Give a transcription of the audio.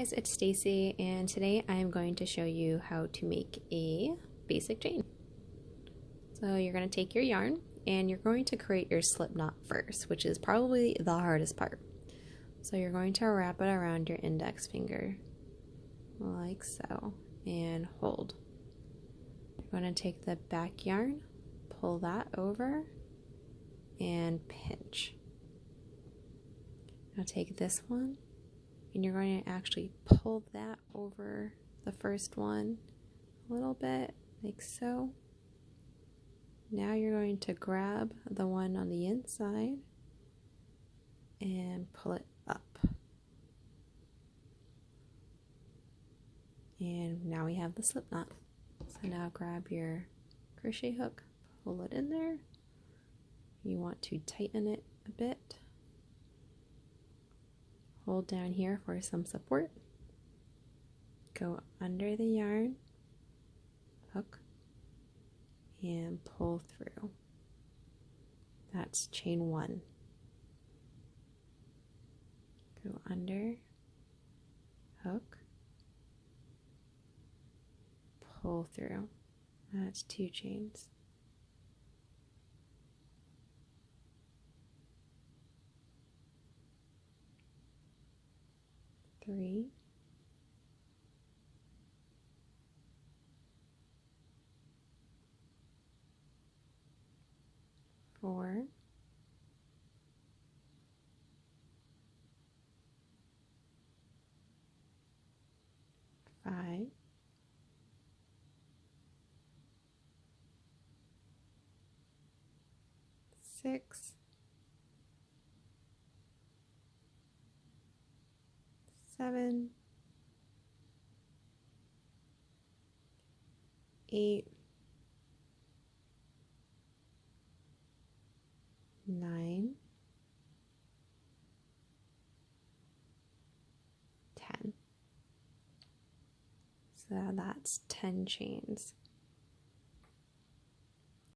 guys, it's Stacy, and today I am going to show you how to make a basic chain. So you're going to take your yarn and you're going to create your slip knot first, which is probably the hardest part. So you're going to wrap it around your index finger like so and hold. You're going to take the back yarn, pull that over and pinch. Now take this one and you're going to actually pull that over the first one a little bit, like so. Now you're going to grab the one on the inside and pull it up. And now we have the slip knot. So now grab your crochet hook, pull it in there. You want to tighten it a bit. Hold down here for some support. Go under the yarn, hook, and pull through. That's chain one. Go under, hook, pull through. That's two chains. Three, four, five, six, seven, 8, 9, 10. So that's 10 chains.